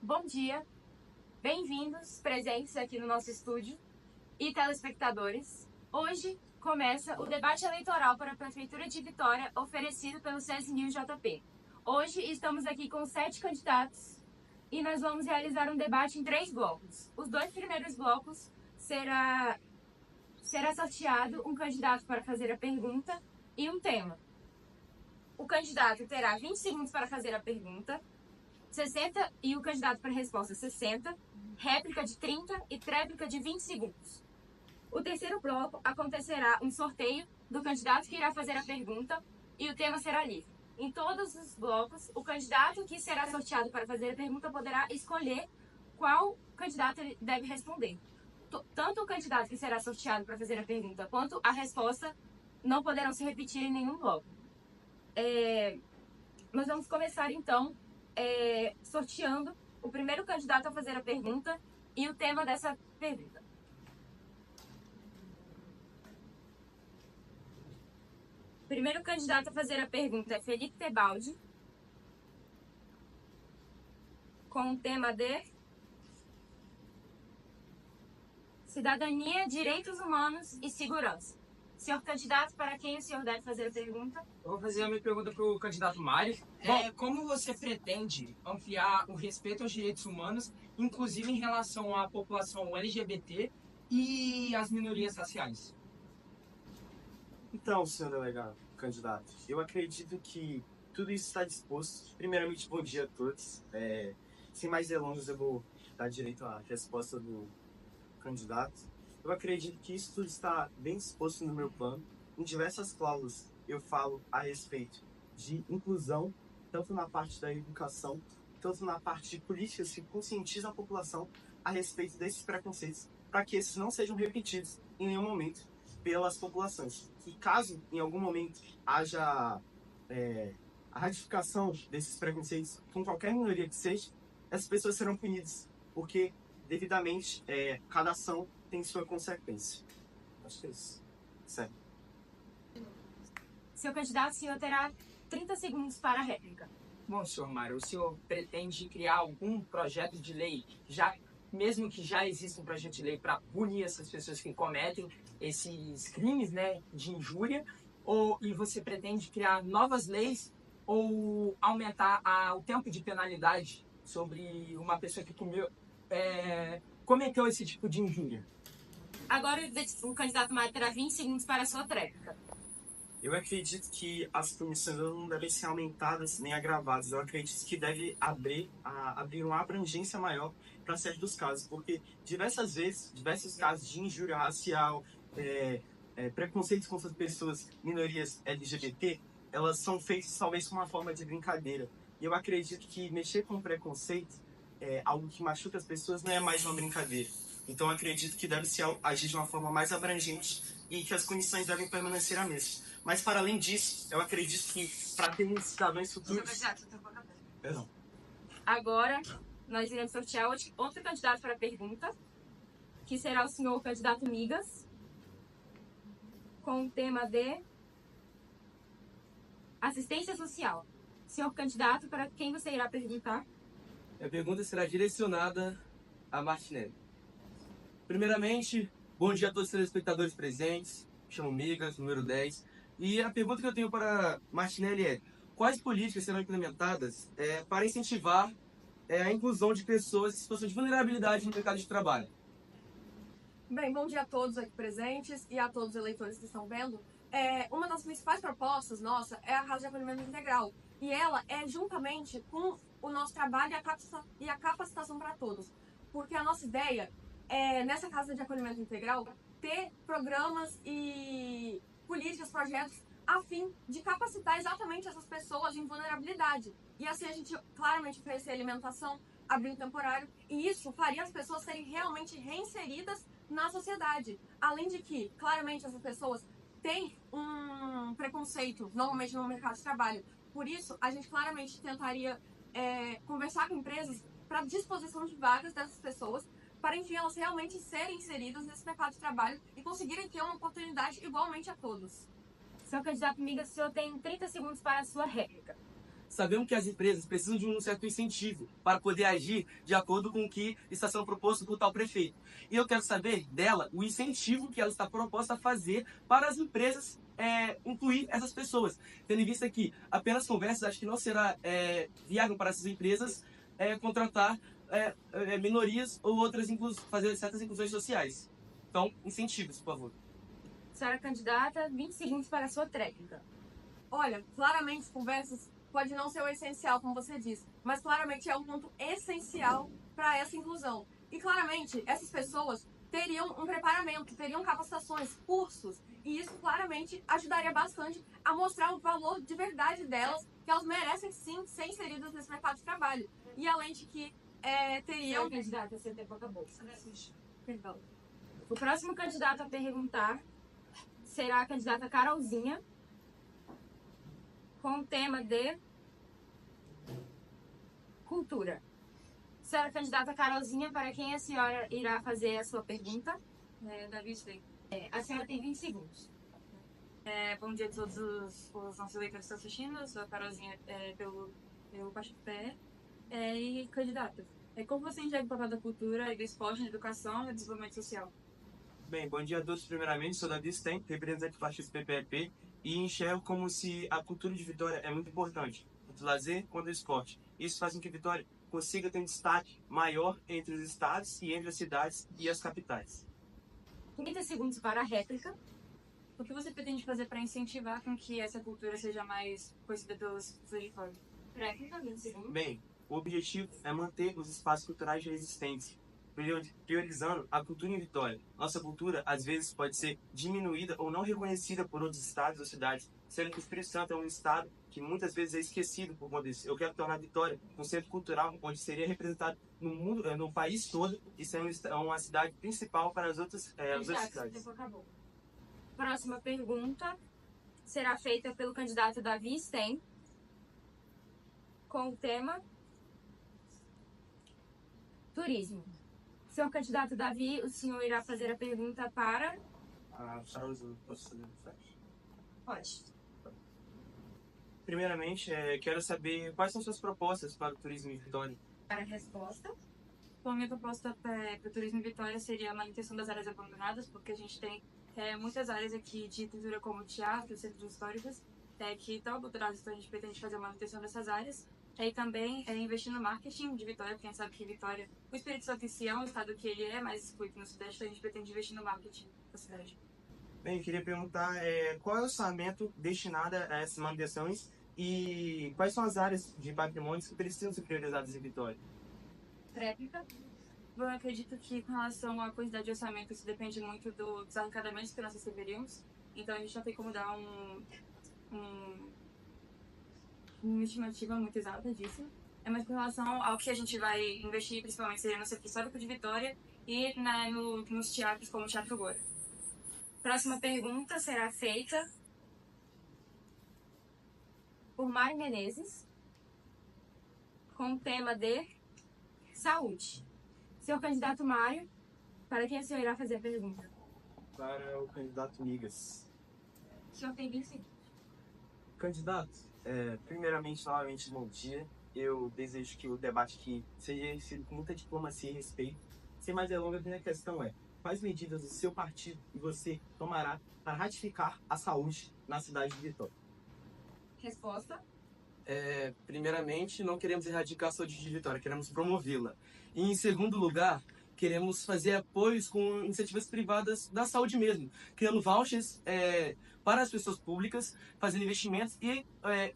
Bom dia, bem-vindos, presentes aqui no nosso estúdio e telespectadores. Hoje começa o debate eleitoral para a Prefeitura de Vitória oferecido pelo CS News JP. Hoje estamos aqui com 7 candidatos e nós vamos realizar um debate em 3 blocos. Os 2 primeiros blocos será sorteado um candidato para fazer a pergunta e um tema. O candidato terá 20 segundos para fazer a pergunta, 60 e o candidato para resposta 60, réplica de 30 e tréplica de 20 segundos. O terceiro bloco acontecerá um sorteio do candidato que irá fazer a pergunta e o tema será livre. Em todos os blocos, o candidato que será sorteado para fazer a pergunta poderá escolher qual candidato ele deve responder. Tanto o candidato que será sorteado para fazer a pergunta quanto a resposta não poderão se repetir em nenhum bloco. Nós vamos começar então sorteando o primeiro candidato a fazer a pergunta e o tema dessa pergunta. O primeiro candidato a fazer a pergunta é Felipe Tebaldi, com o tema de cidadania, direitos humanos e segurança. Senhor candidato, para quem o senhor deve fazer a pergunta? Eu vou fazer a minha pergunta para o candidato Mário. Como você pretende ampliar o respeito aos direitos humanos, inclusive em relação à população LGBT e às minorias raciais? Então, senhor delegado, candidato, eu acredito que tudo isso está disposto. Primeiramente, bom dia a todos. Sem mais delongas, eu vou dar direito à resposta do candidato. Eu acredito que isso tudo está bem disposto no meu plano. Em diversas cláusulas, eu falo a respeito de inclusão, tanto na parte da educação, tanto na parte de políticas que conscientizam a população a respeito desses preconceitos, para que esses não sejam repetidos em nenhum momento pelas populações. E caso, em algum momento, haja a ratificação desses preconceitos com qualquer minoria que seja, essas pessoas serão punidas, porque, devidamente, cada ação tem sua consequência. Acho que é isso. Certo. Senhor candidato, o senhor terá 30 segundos para a réplica. Bom, senhor Mário, o senhor pretende criar algum projeto de lei, mesmo que já exista um projeto de lei para punir essas pessoas que cometem esses crimes, né, de injúria, e você pretende criar novas leis ou aumentar o tempo de penalidade sobre uma pessoa que cometeu esse tipo de injúria? Agora o candidato Mário terá 20 segundos para a sua tréplica. Eu acredito que as punições não devem ser aumentadas nem agravadas. Eu acredito que deve abrir uma abrangência maior para certos casos, porque diversos casos de injúria racial, preconceitos contra as pessoas, minorias LGBT, elas são feitas talvez com uma forma de brincadeira. E eu acredito que mexer com preconceito, algo que machuca as pessoas, não é mais uma brincadeira. Então, eu acredito que deve se agir de uma forma mais abrangente e que as punições devem permanecer a mesma. Mas, para além disso, eu acredito que, para termos cidadãos futuros... Perdão. Agora, nós iremos sortear outro candidato para a pergunta, que será o senhor candidato Migas, com o tema de assistência social. Senhor candidato, para quem você irá perguntar? A pergunta será direcionada a Martinelli. Primeiramente, bom dia a todos os telespectadores presentes. Me chamo Migas, número 10. E a pergunta que eu tenho para Martinelli é: quais políticas serão implementadas para incentivar a inclusão de pessoas em situação de vulnerabilidade no mercado de trabalho? Bem, bom dia a todos aqui presentes e a todos os eleitores que estão vendo. Uma das principais propostas nossa é a Casa de Acolhimento Integral. E ela é juntamente com o nosso trabalho e a capacitação para todos. Porque a nossa ideia é, nessa Casa de Acolhimento Integral, ter programas e políticas, projetos a fim de capacitar exatamente essas pessoas em vulnerabilidade. E assim a gente claramente oferecer alimentação, abrigo temporário, e isso faria as pessoas serem realmente reinseridas na sociedade. Além de que, claramente, essas pessoas têm um preconceito, normalmente no mercado de trabalho. Por isso, a gente claramente tentaria conversar com empresas para disposição de vagas dessas pessoas, para, enfim, elas realmente serem inseridas nesse mercado de trabalho e conseguirem ter uma oportunidade igualmente a todos. Senhor candidato Migas, o senhor tem 30 segundos para a sua réplica. sabemos que as empresas precisam de um certo incentivo para poder agir de acordo com o que está sendo proposto por tal prefeito. E eu quero saber dela o incentivo que ela está proposta a fazer para as empresas incluir essas pessoas. Tendo em vista que apenas conversas acho que não será viável para essas empresas contratar minorias ou outras, fazer certas inclusões sociais. Então, incentivos, por favor. Senhora candidata, 20 segundos para a sua tréplica. Olha, claramente conversas pode não ser o essencial, como você disse, mas claramente é um ponto essencial para essa inclusão. E claramente essas pessoas teriam um preparamento, teriam capacitações, cursos, e isso claramente ajudaria bastante a mostrar o valor de verdade delas, que elas merecem sim ser inseridas nesse mercado de trabalho. E além de que teriam... Senhora candidata, seu tempo acabou. Perdão. O próximo candidato a perguntar será a candidata Carolzinha, com o tema de cultura. Senhora candidata Carolzinha, para quem a senhora irá fazer a sua pergunta? Davi Stein. A senhora tem 20 segundos. Bom dia a todos os nossos eleitores que estão assistindo. Eu sou a Carolzinha pelo Partido PE. E candidata, como você enxerga o papel da cultura e do esporte na educação e desenvolvimento social? Bem, bom dia a todos. Primeiramente, sou Davi Stein, representante do partido PPEP, e enxergo como se a cultura de Vitória é muito importante, tanto o lazer quanto o esporte. Isso faz com que Vitória consiga ter um destaque maior entre os estados e entre as cidades e as capitais. 30 segundos para a réplica. O que você pretende fazer para incentivar com que essa cultura seja mais conhecida pelas pessoas de fora? Réplica, 20 segundos. Bem, o objetivo é manter os espaços culturais já existentes, priorizando a cultura em Vitória. Nossa cultura, às vezes, pode ser diminuída ou não reconhecida por outros estados ou cidades, sendo que o Espírito Santo é um estado que muitas vezes é esquecido por conta disso. Eu quero tornar Vitória um centro cultural onde seria representado no mundo, no país todo, e ser uma cidade principal para as outras Candidato, seu cidades. tempo acabou. Próxima pergunta será feita pelo candidato Davi Stein, com o tema turismo. Senhor candidato Davi, o senhor irá fazer a pergunta para... Charles, eu posso fazer? Pode. Primeiramente, quero saber quais são suas propostas para o turismo em Vitória. Para a resposta. Bom, minha proposta para o turismo em Vitória seria a manutenção das áreas abandonadas, porque a gente tem muitas áreas aqui de cultura como teatro, centros históricos, que estão abandonadas, então a gente pretende fazer a manutenção dessas áreas. E também investir no marketing de Vitória, porque a gente sabe que Vitória, o Espírito Santo em si é um estado que ele é mais excluído no Sudeste, então a gente pretende investir no marketing da cidade. Bem, eu queria perguntar qual é o orçamento destinado a essas manutenções e quais são as áreas de patrimônios que precisam ser priorizadas em Vitória. Réplica. Bom, eu acredito que com relação à quantidade de orçamento, isso depende muito dos arrecadamentos que nós receberíamos. Então a gente não tem como dar uma estimativa muito exata disso. Mas com relação ao que a gente vai investir, principalmente seria no Centro Histórico de Vitória e nos teatros como o Teatro Gora. Próxima pergunta será feita por Mário Menezes, com o tema de saúde. Senhor candidato Mário, para quem o senhor irá fazer a pergunta? Para o candidato Migas. O senhor tem 20 segundos. Candidato, primeiramente, novamente, bom dia. Eu desejo que o debate aqui seja sido com muita diplomacia e respeito. Sem mais delongas, a minha questão é: quais medidas o seu partido e você tomará para ratificar a saúde na cidade de Vitória? Resposta. Primeiramente, não queremos erradicar a saúde de Vitória, queremos promovê-la. E, em segundo lugar, queremos fazer apoios com iniciativas privadas da saúde mesmo, criando vouchers para as pessoas públicas, fazendo investimentos e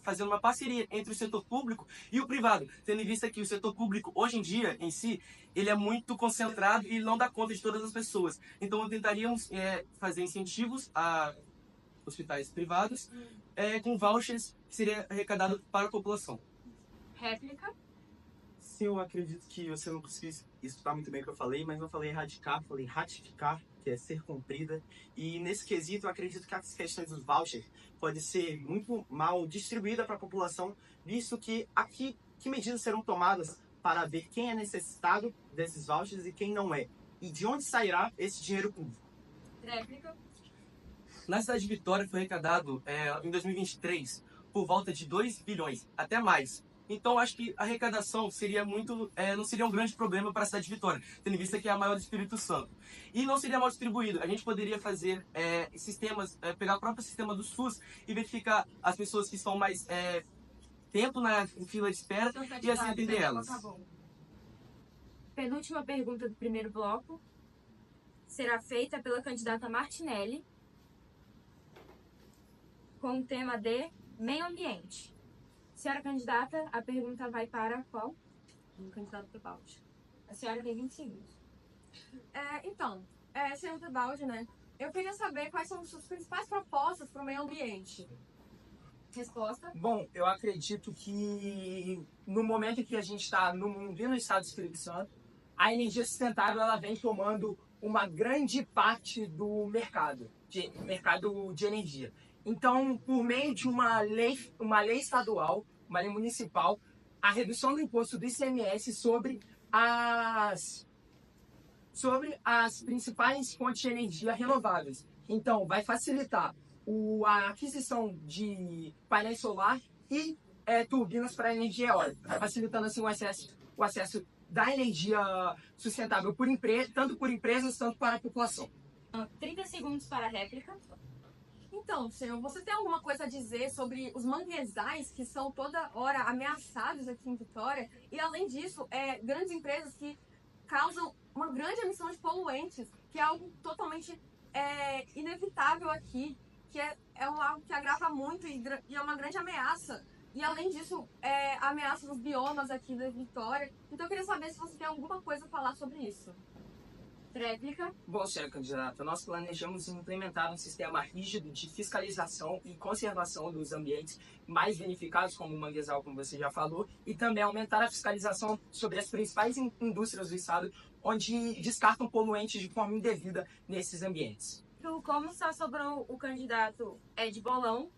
fazendo uma parceria entre o setor público e o privado, tendo em vista que o setor público, hoje em dia, em si, ele é muito concentrado e não dá conta de todas as pessoas. Então, tentaríamos fazer incentivos a hospitais privados com vouchers que seria arrecadado para a população. Réplica. Sim, eu acredito que você não conseguiu escutar muito bem o que eu falei, mas não falei erradicar, falei ratificar, que é ser cumprida. E nesse quesito, eu acredito que as questões dos vouchers podem ser muito mal distribuídas para a população, visto que aqui, que medidas serão tomadas para ver quem é necessitado desses vouchers e quem não é? E de onde sairá esse dinheiro público? Réplica. Na cidade de Vitória foi arrecadado, em 2023, por volta de 2 bilhões, até mais. Então, acho que a arrecadação seria não seria um grande problema para a cidade de Vitória, tendo em vista que é a maior do Espírito Santo. E não seria mal distribuído. A gente poderia fazer sistemas, pegar o próprio sistema do SUS e verificar as pessoas que estão mais tempo na fila de espera e assim atender elas. Penúltima pergunta do primeiro bloco será feita pela candidata Martinelli com o tema de meio ambiente. Senhora candidata, a pergunta vai para qual? O candidato Tebaldi. A senhora tem 20 segundos. Senhor Tebaldi, né? Eu queria saber quais são as suas principais propostas para o meio ambiente. Resposta? Bom, eu acredito que no momento em que a gente está no mundo e no estado do Espírito Santo, a energia sustentável ela vem tomando uma grande parte do mercado de energia. Então, por meio de uma lei estadual, uma lei municipal, a redução do imposto do ICMS sobre as principais fontes de energia renováveis. Então, vai facilitar a aquisição de painéis solar e turbinas para energia eólica, facilitando assim o acesso da energia sustentável tanto por empresas, tanto para a população. 30 segundos para a réplica. Então, senhor, você tem alguma coisa a dizer sobre os manguezais que são toda hora ameaçados aqui em Vitória? E, além disso, grandes empresas que causam uma grande emissão de poluentes, que é algo totalmente inevitável aqui, que é algo que agrava muito e é uma grande ameaça. E, além disso, ameaça os biomas aqui da Vitória. Então, eu queria saber se você tem alguma coisa a falar sobre isso. Réplica. Bom, senhora candidata, nós planejamos implementar um sistema rígido de fiscalização e conservação dos ambientes mais danificados, como o manguezal, como você já falou, e também aumentar a fiscalização sobre as principais indústrias do estado, onde descartam poluentes de forma indevida nesses ambientes. Como só sobrou o candidato Ed Bolão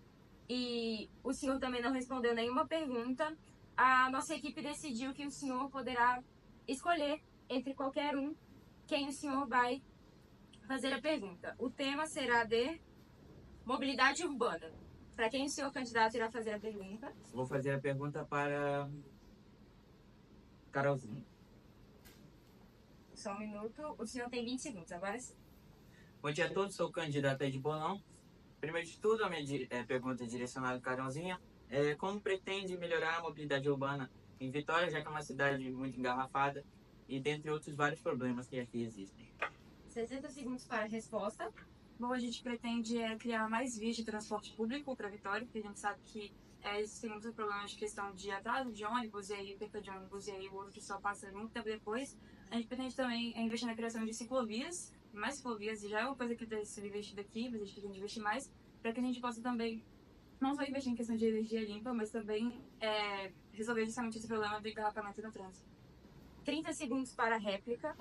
e o senhor também não respondeu nenhuma pergunta, a nossa equipe decidiu que o senhor poderá escolher entre qualquer um quem o senhor vai fazer a pergunta. O tema será de mobilidade urbana. Para quem o senhor candidato irá fazer a pergunta? Vou fazer a pergunta para Carolzinha. Só um minuto. O senhor tem 20 segundos. Agora sim. Bom dia a todos, sou o candidato Ed Bolão. Primeiro de tudo, a minha pergunta é direcionada à Carolzinha. Como pretende melhorar a mobilidade urbana em Vitória, já que é uma cidade muito engarrafada, e dentre outros vários problemas que aqui existem? 60 segundos para a resposta. Bom, a gente pretende criar mais vias de transporte público para Vitória, porque a gente sabe que existem muitos problemas de questão de atraso de ônibus, e aí perda de ônibus, e aí o outro só passa muito tempo depois. A gente pretende também investir na criação de ciclovias, mais ciclovias, e já é uma coisa que está sendo investida aqui, mas a gente pretende investir mais, para que a gente possa também não só investir em questão de energia limpa, mas também resolver justamente esse problema do engarrafamento no trânsito. 30 segundos para a réplica.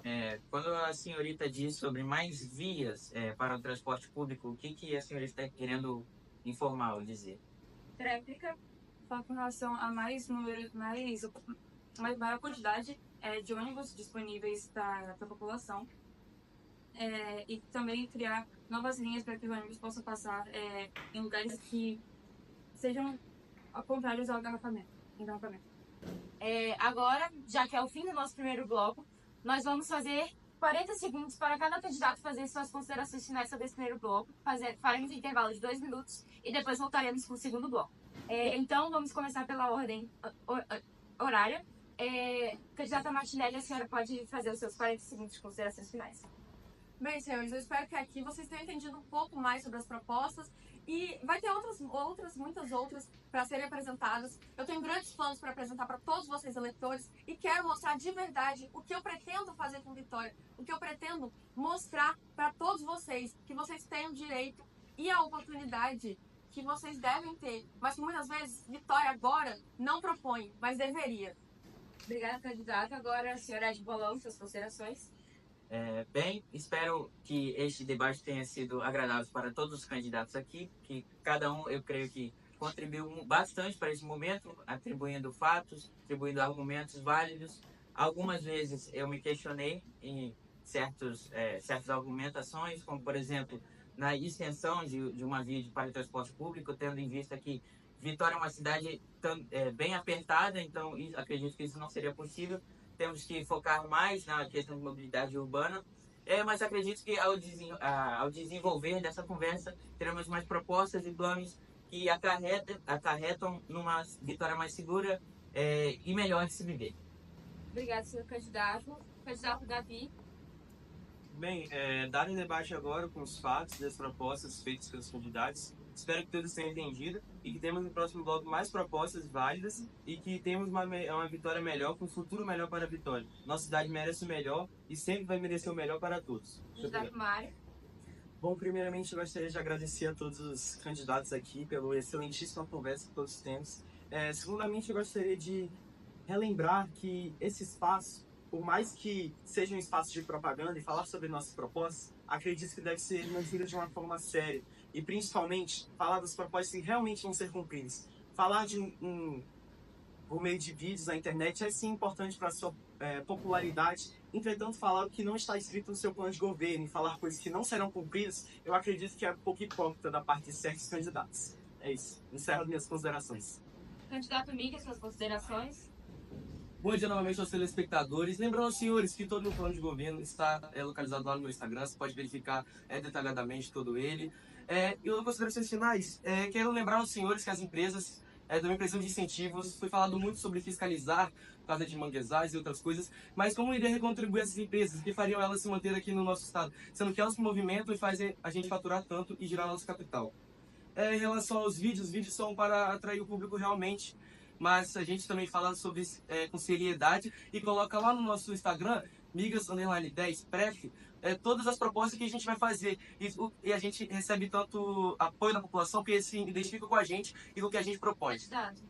Quando a senhorita diz sobre mais vias para o transporte público, o que a senhorita está querendo informar ou dizer? Réplica. Fala com relação a maior quantidade de ônibus disponíveis para a população, e também criar novas linhas para que os ônibus possam passar em lugares que sejam contrários ao engarrafamento. Agora, já que é o fim do nosso primeiro bloco, nós vamos fazer 40 segundos para cada candidato fazer suas considerações finais sobre esse primeiro bloco. Faremos um intervalo de 2 minutos e depois voltaremos para o segundo bloco. Então, vamos começar pela ordem horária. Candidata Martinelli, a senhora pode fazer os seus 40 segundos de considerações finais. Bem, senhores, eu espero que aqui vocês tenham entendido um pouco mais sobre as propostas e vai ter muitas outras para serem apresentadas. Eu tenho grandes planos para apresentar para todos vocês, eleitores, e quero mostrar de verdade o que eu pretendo fazer com Vitória, o que eu pretendo mostrar para todos vocês, que vocês têm o direito e a oportunidade que vocês devem ter, mas que muitas vezes Vitória agora não propõe, mas deveria. Obrigada, candidata. Agora, a senhora Ed Bolão, suas considerações. Bem, espero que este debate tenha sido agradável para todos os candidatos aqui, que cada um, eu creio que contribuiu bastante para esse momento, atribuindo fatos, atribuindo argumentos válidos. Algumas vezes eu me questionei em certas argumentações, como por exemplo, na extensão de uma via para o transporte público, tendo em vista que Vitória é uma cidade bem apertada, então acredito que isso não seria possível. Temos que focar mais na questão de mobilidade urbana. Mas acredito que ao desenvolver dessa conversa, teremos mais propostas e planos que acarretam numa Vitória mais segura e melhor de se viver. Obrigada, senhor candidato. Candidato Davi. Bem, dar um debate agora com os fatos das propostas feitas pelos candidatos. Espero que todos tenham entendido e que temos no próximo bloco mais propostas válidas e que temos uma Vitória melhor, com um futuro melhor para a Vitória. Nossa cidade merece o melhor e sempre vai merecer o melhor para todos. Candidato Mário. Bom, primeiramente eu gostaria de agradecer a todos os candidatos aqui pela excelentíssima conversa que todos temos. Segundamente, eu gostaria de relembrar que esse espaço, por mais que seja um espaço de propaganda e falar sobre nossas propostas, acredito que deve ser mantido de uma forma séria e, principalmente, falar das propostas que realmente vão ser cumpridas. Falar por meio de vídeos na internet é sim importante para a sua popularidade. Entretanto, falar o que não está escrito no seu plano de governo e falar coisas que não serão cumpridas, eu acredito que é um pouco hipócrita da parte de certos candidatos. É isso. Encerro minhas considerações. Candidato Miga, suas considerações. Bom dia novamente aos telespectadores. Lembrando aos senhores que todo o meu plano de governo está localizado lá no meu Instagram. Você pode verificar detalhadamente todo ele. E eu considerações finais. Quero lembrar aos senhores que as empresas também precisam de incentivos. Foi falado muito sobre fiscalizar por causa de manguezais e outras coisas. Mas como iria recontribuir essas empresas? Que fariam elas se manter aqui no nosso estado? Sendo que elas se movimentam e fazem a gente faturar tanto e girar nosso capital. Em relação aos vídeos, os vídeos são para atrair o público realmente. Mas a gente também fala sobre com seriedade e coloca lá no nosso Instagram, migas_10 pref, todas as propostas que a gente vai fazer. E a gente recebe tanto apoio da população que eles se identificam com a gente e com o que a gente propõe. Candidato.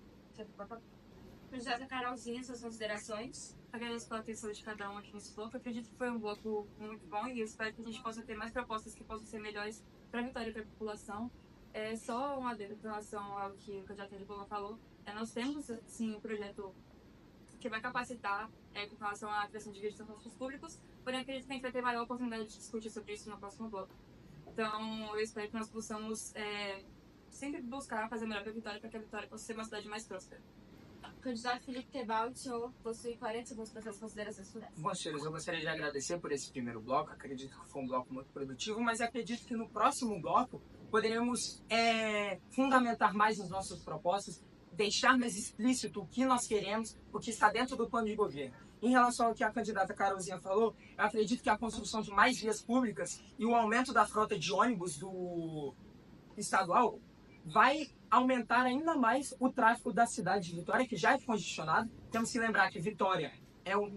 Candidata Carolzinha, suas considerações. Agradeço pela atenção de cada um aqui nesse bloco. Eu acredito que foi um bloco muito bom e eu espero que a gente possa ter mais propostas que possam ser melhores para a Vitória e para a população. Só um adendo em relação ao que o candidato de Boa falou. Nós temos, sim, um projeto que vai capacitar com relação à criação de vídeos de transportes públicos, porém acredito que a gente vai ter maior oportunidade de discutir sobre isso no próximo bloco. Então, eu espero que nós possamos sempre buscar fazer melhor para a Vitória, para que a Vitória possa ser uma cidade mais próspera. Candidato Felipe Tebaldi, o senhor possui 40 segundos para suas considerações finais. Bom, senhores, eu gostaria de agradecer por esse primeiro bloco. Acredito que foi um bloco muito produtivo, mas acredito que no próximo bloco poderemos fundamentar mais as nossas propostas, deixar mais explícito o que nós queremos, o que está dentro do plano de governo. Em relação ao que a candidata Carolzinha falou, eu acredito que a construção de mais vias públicas e o aumento da frota de ônibus do estadual vai aumentar ainda mais o tráfego da cidade de Vitória, que já é congestionado. Temos que lembrar que Vitória,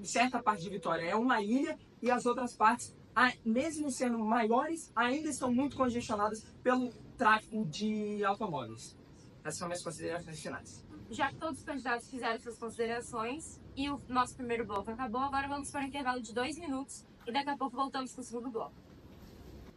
certa parte de Vitória é uma ilha e as outras partes, mesmo sendo maiores, ainda estão muito congestionadas pelo tráfego de automóveis. Essas são minhas considerações finais. Já que todos os candidatos fizeram suas considerações e o nosso primeiro bloco acabou, agora vamos para um intervalo de 2 minutos e daqui a pouco voltamos com o segundo bloco.